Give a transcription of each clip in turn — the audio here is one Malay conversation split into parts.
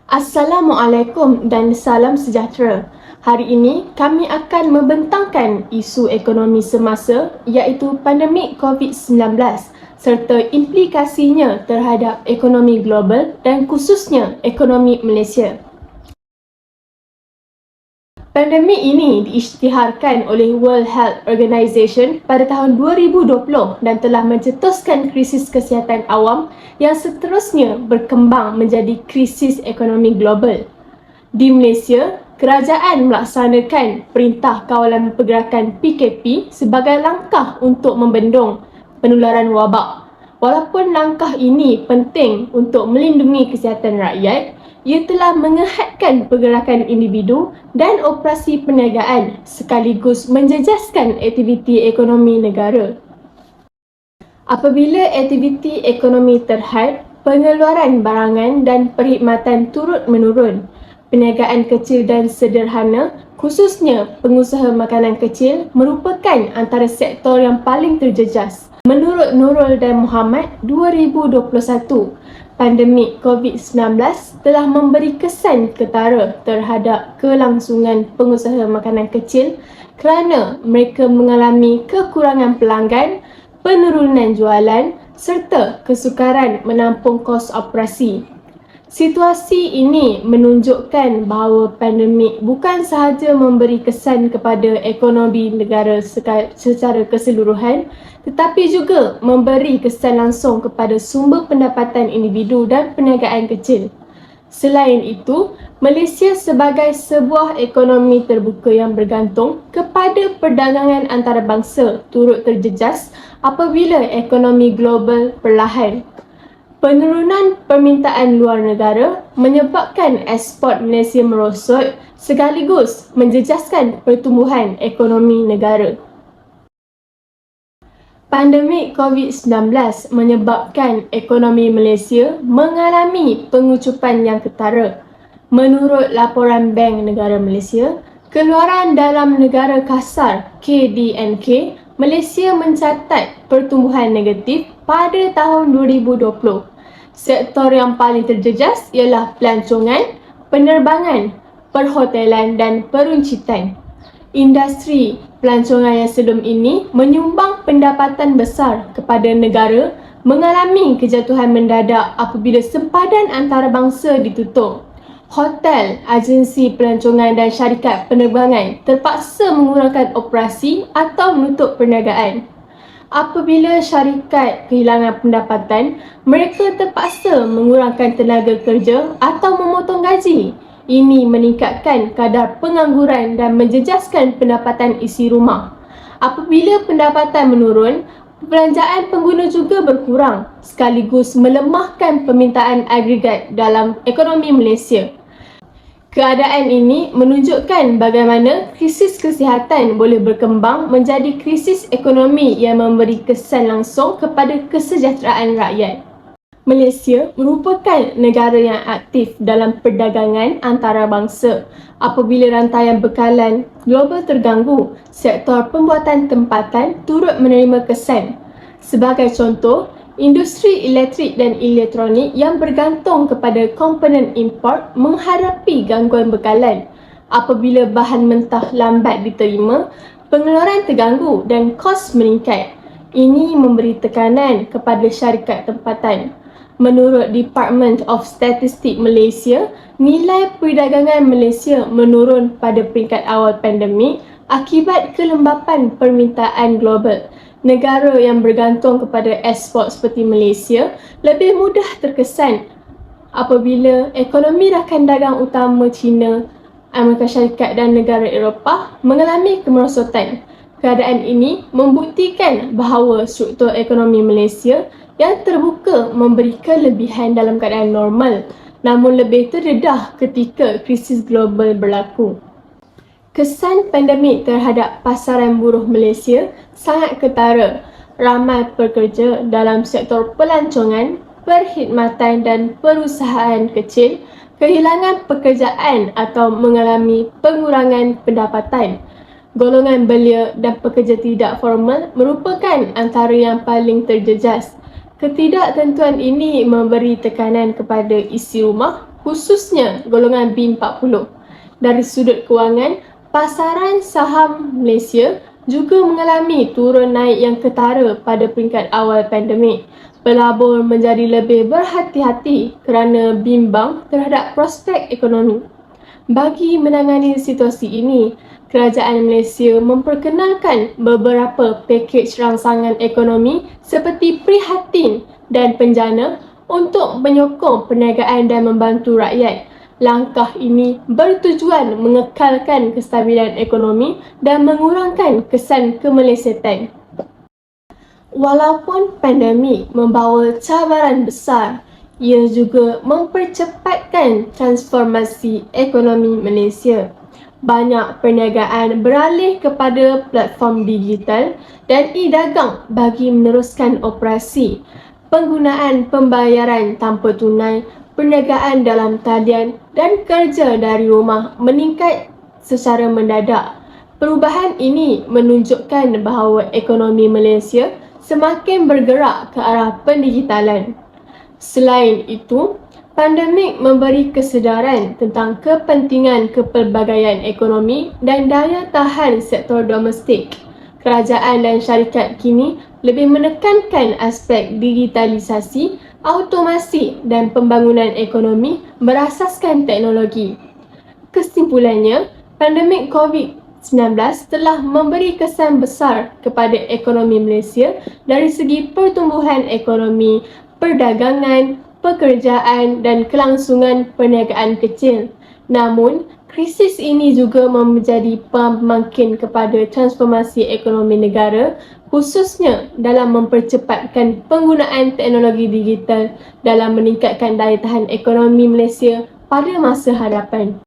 Assalamualaikum dan salam sejahtera. Hari ini kami akan membentangkan isu ekonomi semasa iaitu pandemik COVID-19 serta implikasinya terhadap ekonomi global dan khususnya ekonomi Malaysia. Pandemik ini diisytiharkan oleh World Health Organization pada tahun 2020 dan telah mencetuskan krisis kesihatan awam yang seterusnya berkembang menjadi krisis ekonomi global. Di Malaysia, kerajaan melaksanakan Perintah Kawalan Pergerakan PKP sebagai langkah untuk membendung penularan wabak. Walaupun langkah ini penting untuk melindungi kesihatan rakyat, ia telah mengehadkan pergerakan individu dan operasi perniagaan sekaligus menjejaskan aktiviti ekonomi negara. Apabila aktiviti ekonomi terhad, pengeluaran barangan dan perkhidmatan turut menurun. Perniagaan kecil dan sederhana, khususnya pengusaha makanan kecil, merupakan antara sektor yang paling terjejas. Menurut Nurul dan Muhammad, 2021, pandemik COVID-19 telah memberi kesan ketara terhadap kelangsungan pengusaha makanan kecil kerana mereka mengalami kekurangan pelanggan, penurunan jualan serta kesukaran menampung kos operasi. Situasi ini menunjukkan bahawa pandemik bukan sahaja memberi kesan kepada ekonomi negara secara keseluruhan, tetapi juga memberi kesan langsung kepada sumber pendapatan individu dan perniagaan kecil. Selain itu, Malaysia sebagai sebuah ekonomi terbuka yang bergantung kepada perdagangan antarabangsa turut terjejas apabila ekonomi global perlahan. Penurunan permintaan luar negara menyebabkan ekspor Malaysia merosot sekaligus menjejaskan pertumbuhan ekonomi negara. Pandemik COVID-19 menyebabkan ekonomi Malaysia mengalami pengucupan yang ketara. Menurut laporan Bank Negara Malaysia, keluaran dalam negara kasar KDNK, Malaysia mencatat pertumbuhan negatif pada tahun 2020. Sektor yang paling terjejas ialah pelancongan, penerbangan, perhotelan dan peruncitan. Industri pelancongan yang sebelum ini menyumbang pendapatan besar kepada negara mengalami kejatuhan mendadak apabila sempadan antarabangsa ditutup. Hotel, agensi pelancongan dan syarikat penerbangan terpaksa mengurangkan operasi atau menutup perniagaan. Apabila syarikat kehilangan pendapatan, mereka terpaksa mengurangkan tenaga kerja atau memotong gaji. Ini meningkatkan kadar pengangguran dan menjejaskan pendapatan isi rumah. Apabila pendapatan menurun, perbelanjaan pengguna juga berkurang sekaligus melemahkan permintaan agregat dalam ekonomi Malaysia. Keadaan ini menunjukkan bagaimana krisis kesihatan boleh berkembang menjadi krisis ekonomi yang memberi kesan langsung kepada kesejahteraan rakyat. Malaysia merupakan negara yang aktif dalam perdagangan antarabangsa. Apabila rantaian bekalan global terganggu, sektor pembuatan tempatan turut menerima kesan. Sebagai contoh, industri elektrik dan elektronik yang bergantung kepada komponen import menghadapi gangguan bekalan. Apabila bahan mentah lambat diterima, pengeluaran terganggu dan kos meningkat. Ini memberi tekanan kepada syarikat tempatan. Menurut Department of Statistics Malaysia, nilai perdagangan Malaysia menurun pada peringkat awal pandemik akibat kelembapan permintaan global. Negara yang bergantung kepada ekspor seperti Malaysia lebih mudah terkesan apabila ekonomi rakan dagang utama China, Amerika Syarikat dan negara Eropah mengalami kemerosotan. Keadaan ini membuktikan bahawa struktur ekonomi Malaysia yang terbuka memberi kelebihan dalam keadaan normal, namun lebih terdedah ketika krisis global berlaku. Kesan pandemik terhadap pasaran buruh Malaysia sangat ketara. Ramai pekerja dalam sektor pelancongan, perkhidmatan dan perusahaan kecil kehilangan pekerjaan atau mengalami pengurangan pendapatan. Golongan belia dan pekerja tidak formal merupakan antara yang paling terjejas. Ketidaktentuan ini memberi tekanan kepada isi rumah, khususnya golongan B40. Dari sudut kewangan, pasaran saham Malaysia juga mengalami turun naik yang ketara pada peringkat awal pandemik. Pelabur menjadi lebih berhati-hati kerana bimbang terhadap prospek ekonomi. Bagi menangani situasi ini, Kerajaan Malaysia memperkenalkan beberapa pakej rangsangan ekonomi seperti prihatin dan penjana untuk menyokong perniagaan dan membantu rakyat. Langkah ini bertujuan mengekalkan kestabilan ekonomi dan mengurangkan kesan kemelesetan. Walaupun pandemik membawa cabaran besar, ia juga mempercepatkan transformasi ekonomi Malaysia. Banyak perniagaan beralih kepada platform digital dan e-dagang bagi meneruskan operasi. Penggunaan pembayaran tanpa tunai, perniagaan dalam talian dan kerja dari rumah meningkat secara mendadak. Perubahan ini menunjukkan bahawa ekonomi Malaysia semakin bergerak ke arah pendigitalan. Selain itu, pandemik memberi kesedaran tentang kepentingan kepelbagaian ekonomi dan daya tahan sektor domestik. Kerajaan dan syarikat kini lebih menekankan aspek digitalisasi, automasi dan pembangunan ekonomi berasaskan teknologi. Kesimpulannya, pandemik COVID-19 telah memberi kesan besar kepada ekonomi Malaysia dari segi pertumbuhan ekonomi, perdagangan, pekerjaan dan kelangsungan perniagaan kecil. Namun, krisis ini juga menjadi pemangkin kepada transformasi ekonomi negara, khususnya dalam mempercepatkan penggunaan teknologi digital dalam meningkatkan daya tahan ekonomi Malaysia pada masa hadapan.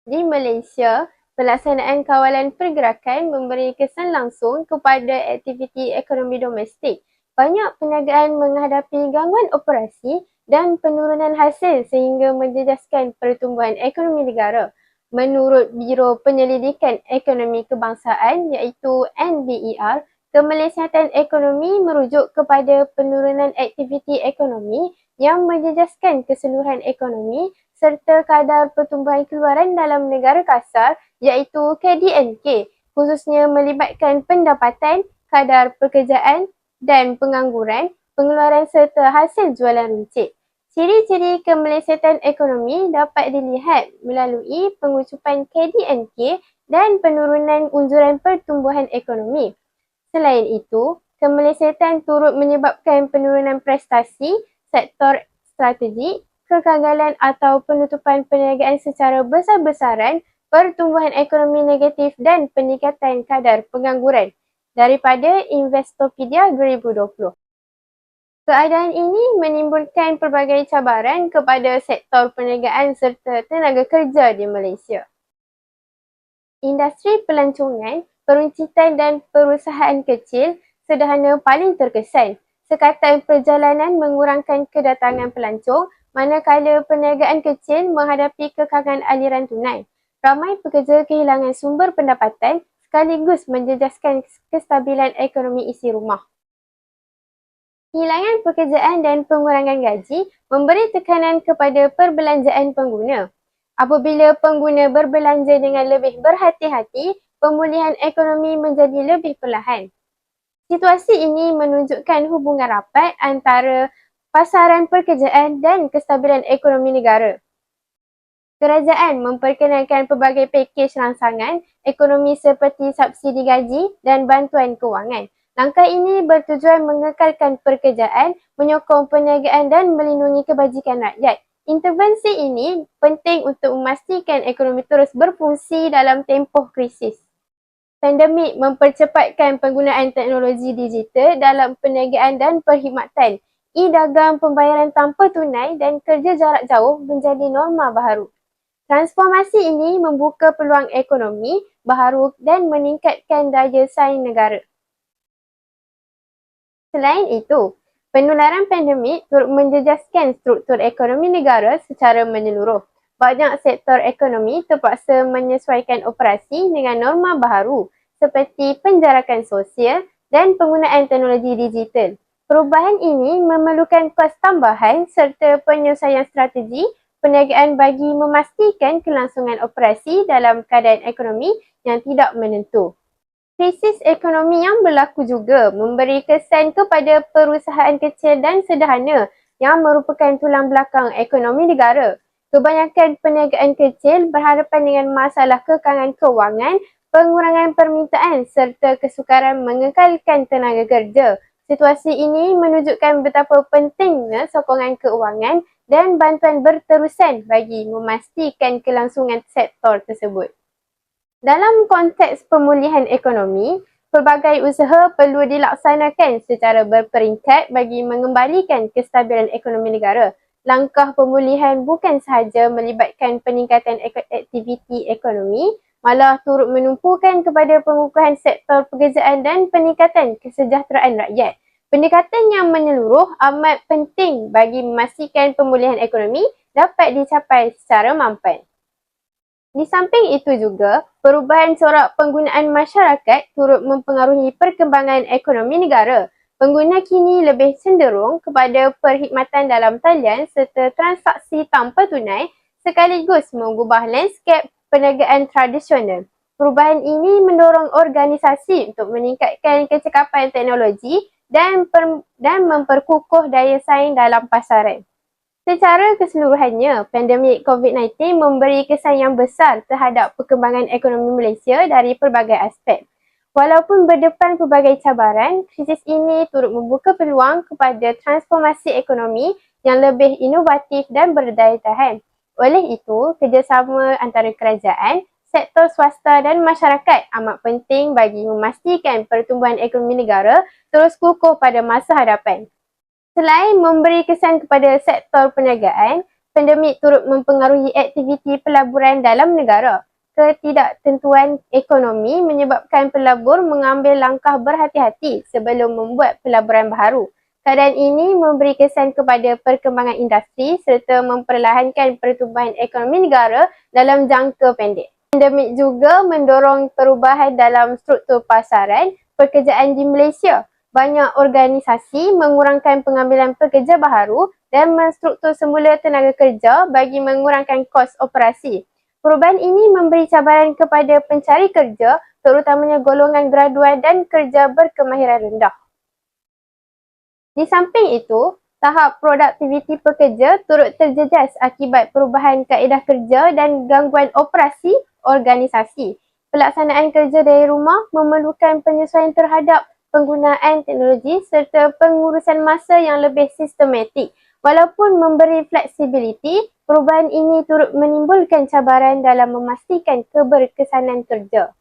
Di Malaysia, pelaksanaan kawalan pergerakan memberi kesan langsung kepada aktiviti ekonomi domestik. Banyak perniagaan menghadapi gangguan operasi dan penurunan hasil sehingga menjejaskan pertumbuhan ekonomi negara. Menurut Biro Penyelidikan Ekonomi Kebangsaan iaitu NBER, kemelesatan ekonomi merujuk kepada penurunan aktiviti ekonomi yang menjejaskan keseluruhan ekonomi serta kadar pertumbuhan keluaran dalam negara kasar iaitu KDNK, khususnya melibatkan pendapatan, kadar pekerjaan dan pengangguran, pengeluaran serta hasil jualan runcit. Ciri-ciri kemelesetan ekonomi dapat dilihat melalui pengucupan KDNK dan penurunan unjuran pertumbuhan ekonomi. Selain itu, kemelesetan turut menyebabkan penurunan prestasi sektor strategik, kegagalan atau penutupan perniagaan secara besar-besaran, pertumbuhan ekonomi negatif dan peningkatan kadar pengangguran daripada Investopedia 2020. Keadaan ini menimbulkan pelbagai cabaran kepada sektor perniagaan serta tenaga kerja di Malaysia. Industri pelancongan, peruncitan dan perusahaan kecil sederhana paling terkesan. Sekatan perjalanan mengurangkan kedatangan pelancong manakala perniagaan kecil menghadapi kekangan aliran tunai. Ramai pekerja kehilangan sumber pendapatan sekaligus menjejaskan kestabilan ekonomi isi rumah. Kehilangan pekerjaan dan pengurangan gaji memberi tekanan kepada perbelanjaan pengguna. Apabila pengguna berbelanja dengan lebih berhati-hati, pemulihan ekonomi menjadi lebih perlahan. Situasi ini menunjukkan hubungan rapat antara pasaran pekerjaan dan kestabilan ekonomi negara. Kerajaan memperkenalkan pelbagai pakej rangsangan ekonomi seperti subsidi gaji dan bantuan kewangan. Langkah ini bertujuan mengekalkan pekerjaan, menyokong perniagaan dan melindungi kebajikan rakyat. Intervensi ini penting untuk memastikan ekonomi terus berfungsi dalam tempoh krisis. Pandemik mempercepatkan penggunaan teknologi digital dalam perniagaan dan perkhidmatan. E-dagang, pembayaran tanpa tunai dan kerja jarak jauh menjadi norma baharu. Transformasi ini membuka peluang ekonomi baharu dan meningkatkan daya saing negara. Selain itu, penularan pandemik turut menjejaskan struktur ekonomi negara secara menyeluruh. Banyak sektor ekonomi terpaksa menyesuaikan operasi dengan norma baharu seperti penjarakan sosial dan penggunaan teknologi digital. Perubahan ini memerlukan kos tambahan serta penyelesaian strategi perniagaan bagi memastikan kelangsungan operasi dalam keadaan ekonomi yang tidak menentu. Krisis ekonomi yang berlaku juga memberi kesan kepada perusahaan kecil dan sederhana yang merupakan tulang belakang ekonomi negara. Kebanyakan perniagaan kecil berhadapan dengan masalah kekangan kewangan, pengurangan permintaan serta kesukaran mengekalkan tenaga kerja. Situasi ini menunjukkan betapa pentingnya sokongan keuangan dan bantuan berterusan bagi memastikan kelangsungan sektor tersebut. Dalam konteks pemulihan ekonomi, pelbagai usaha perlu dilaksanakan secara berperingkat bagi mengembalikan kestabilan ekonomi negara. Langkah pemulihan bukan sahaja melibatkan peningkatan aktiviti ekonomi, malah turut menumpukan kepada pengukuhan sektor pekerjaan dan peningkatan kesejahteraan rakyat. Pendekatan yang menyeluruh amat penting bagi memastikan pemulihan ekonomi dapat dicapai secara mampan. Di samping itu juga, perubahan corak penggunaan masyarakat turut mempengaruhi perkembangan ekonomi negara. Pengguna kini lebih cenderung kepada perkhidmatan dalam talian serta transaksi tanpa tunai sekaligus mengubah lanskap perniagaan tradisional. Perubahan ini mendorong organisasi untuk meningkatkan kecekapan teknologi dan memperkukuh daya saing dalam pasaran. Secara keseluruhannya, pandemik COVID-19 memberi kesan yang besar terhadap perkembangan ekonomi Malaysia dari pelbagai aspek. Walaupun berdepan pelbagai cabaran, krisis ini turut membuka peluang kepada transformasi ekonomi yang lebih inovatif dan berdaya tahan. Oleh itu, kerjasama antara kerajaan, sektor swasta dan masyarakat amat penting bagi memastikan pertumbuhan ekonomi negara terus kukuh pada masa hadapan. Selain memberi kesan kepada sektor perniagaan, pandemik turut mempengaruhi aktiviti pelaburan dalam negara. Ketidaktentuan ekonomi menyebabkan pelabur mengambil langkah berhati-hati sebelum membuat pelaburan baharu. Keadaan ini memberi kesan kepada perkembangan industri serta memperlahankan pertumbuhan ekonomi negara dalam jangka pendek. Pandemik juga mendorong perubahan dalam struktur pasaran pekerjaan di Malaysia. Banyak organisasi mengurangkan pengambilan pekerja baharu dan menstruktur semula tenaga kerja bagi mengurangkan kos operasi. Perubahan ini memberi cabaran kepada pencari kerja, terutamanya golongan graduan dan kerja berkemahiran rendah. Di samping itu, tahap produktiviti pekerja turut terjejas akibat perubahan kaedah kerja dan gangguan operasi organisasi. Pelaksanaan kerja dari rumah memerlukan penyesuaian terhadap penggunaan teknologi serta pengurusan masa yang lebih sistematik. Walaupun memberi fleksibiliti, perubahan ini turut menimbulkan cabaran dalam memastikan keberkesanan kerja.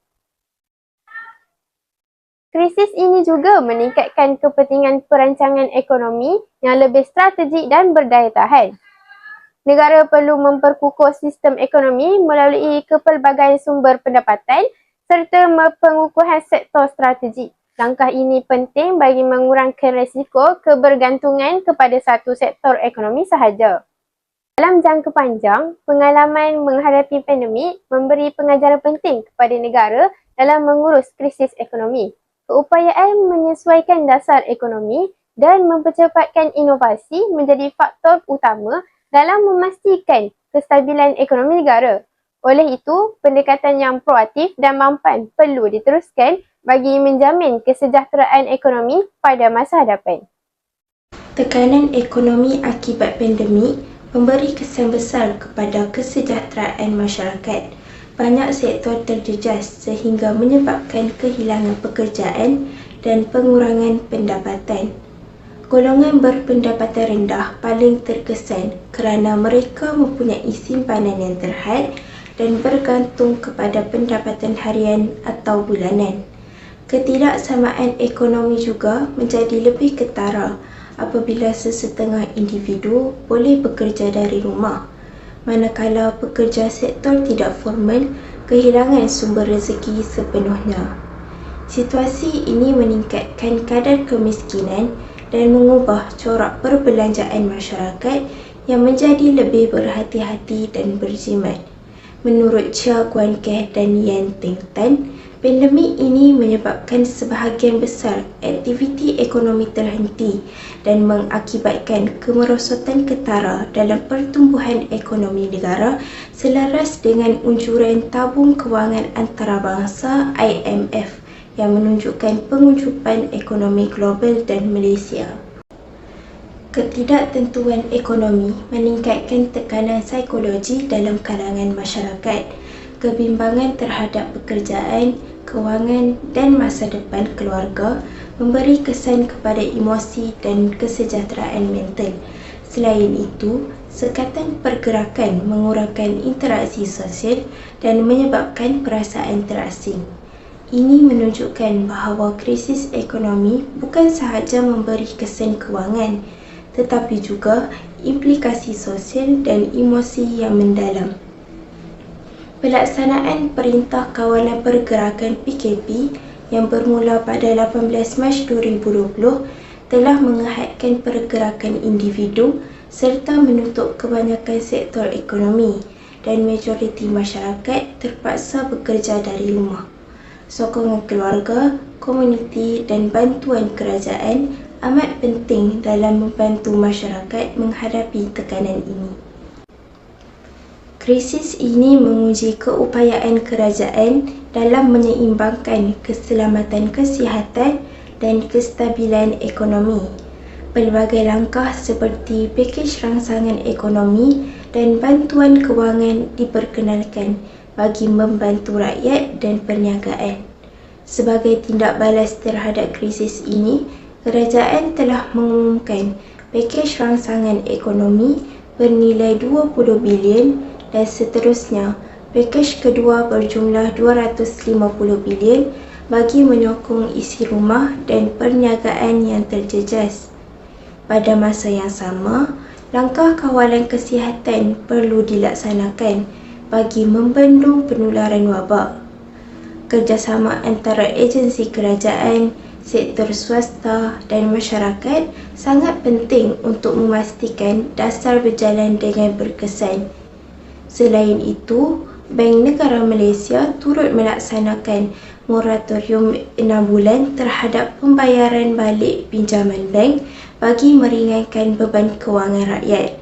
Krisis ini juga meningkatkan kepentingan perancangan ekonomi yang lebih strategik dan berdaya tahan. Negara perlu memperkukuh sistem ekonomi melalui kepelbagaian sumber pendapatan serta pengukuhan sektor strategik. Langkah ini penting bagi mengurangkan risiko kebergantungan kepada satu sektor ekonomi sahaja. Dalam jangka panjang, pengalaman menghadapi pandemik memberi pengajaran penting kepada negara dalam mengurus krisis ekonomi. Keupayaan menyesuaikan dasar ekonomi dan mempercepatkan inovasi menjadi faktor utama dalam memastikan kestabilan ekonomi negara. Oleh itu, pendekatan yang proaktif dan mampan perlu diteruskan bagi menjamin kesejahteraan ekonomi pada masa hadapan. Tekanan ekonomi akibat pandemik memberi kesan besar kepada kesejahteraan masyarakat. Banyak sektor terjejas sehingga menyebabkan kehilangan pekerjaan dan pengurangan pendapatan. Golongan berpendapatan rendah paling terkesan kerana mereka mempunyai simpanan yang terhad dan bergantung kepada pendapatan harian atau bulanan. Ketidaksamaan ekonomi juga menjadi lebih ketara apabila sesetengah individu boleh bekerja dari rumah, manakala pekerja sektor tidak formal kehilangan sumber rezeki sepenuhnya. Situasi ini meningkatkan kadar kemiskinan dan mengubah corak perbelanjaan masyarakat yang menjadi lebih berhati-hati dan berjimat. Menurut Chia Guan Keh dan Yan Ting Tan, Pandemik ini menyebabkan sebahagian besar aktiviti ekonomi terhenti dan mengakibatkan kemerosotan ketara dalam pertumbuhan ekonomi negara selaras dengan unjuran tabung kewangan antarabangsa IMF yang menunjukkan penguncupan ekonomi global dan Malaysia. Ketidaktentuan ekonomi meningkatkan tekanan psikologi dalam kalangan masyarakat, kebimbangan terhadap pekerjaan, kewangan dan masa depan keluarga memberi kesan kepada emosi dan kesejahteraan mental. Selain itu, sekatan pergerakan mengurangkan interaksi sosial dan menyebabkan perasaan terasing. Ini menunjukkan bahawa krisis ekonomi bukan sahaja memberi kesan kewangan, tetapi juga implikasi sosial dan emosi yang mendalam. Pelaksanaan Perintah Kawalan Pergerakan PKP yang bermula pada 18 Mac 2020 telah menghadkan pergerakan individu serta menutup kebanyakan sektor ekonomi dan majoriti masyarakat terpaksa bekerja dari rumah. Sokongan keluarga, komuniti dan bantuan kerajaan amat penting dalam membantu masyarakat menghadapi tekanan ini. Krisis ini menguji keupayaan kerajaan dalam menyeimbangkan keselamatan kesihatan dan kestabilan ekonomi. Pelbagai langkah seperti pakej rangsangan ekonomi dan bantuan kewangan diperkenalkan bagi membantu rakyat dan perniagaan. Sebagai tindak balas terhadap krisis ini, kerajaan telah mengumumkan pakej rangsangan ekonomi bernilai 20 bilion dan seterusnya pakej kedua berjumlah 250 bilion bagi menyokong isi rumah dan perniagaan yang terjejas. Pada masa yang sama, langkah kawalan kesihatan perlu dilaksanakan bagi membendung penularan wabak. Kerjasama antara agensi kerajaan, sektor swasta dan masyarakat sangat penting untuk memastikan dasar berjalan dengan berkesan. Selain itu, Bank Negara Malaysia turut melaksanakan moratorium 6 bulan terhadap pembayaran balik pinjaman bank bagi meringankan beban kewangan rakyat.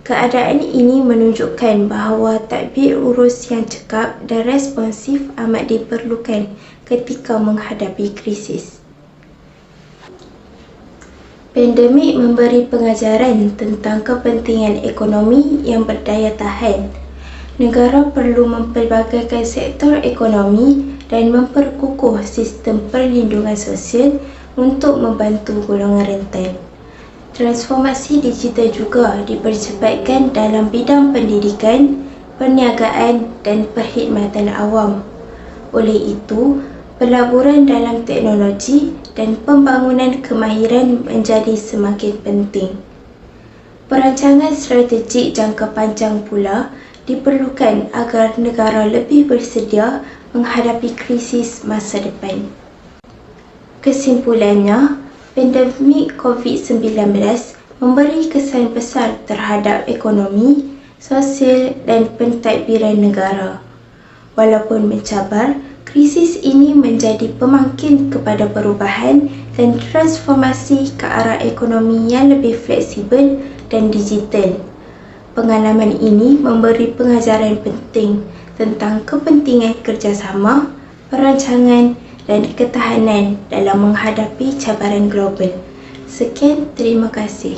Keadaan ini menunjukkan bahawa tadbir urus yang cekap dan responsif amat diperlukan ketika menghadapi krisis. Pandemik memberi pengajaran tentang kepentingan ekonomi yang berdaya tahan. Negara perlu mempelbagaikan sektor ekonomi dan memperkukuh sistem perlindungan sosial untuk membantu golongan rentan. Transformasi digital juga dipercepatkan dalam bidang pendidikan, perniagaan dan perkhidmatan awam. Oleh itu, pelaburan dalam teknologi dan pembangunan kemahiran menjadi semakin penting. Perancangan strategik jangka panjang pula diperlukan agar negara lebih bersedia menghadapi krisis masa depan. Kesimpulannya, pandemik COVID-19 memberi kesan besar terhadap ekonomi, sosial dan pentadbiran negara. Walaupun mencabar, krisis ini menjadi pemangkin kepada perubahan dan transformasi ke arah ekonomi yang lebih fleksibel dan digital. Pengalaman ini memberi pengajaran penting tentang kepentingan kerjasama, perancangan dan ketahanan dalam menghadapi cabaran global. Sekian, terima kasih.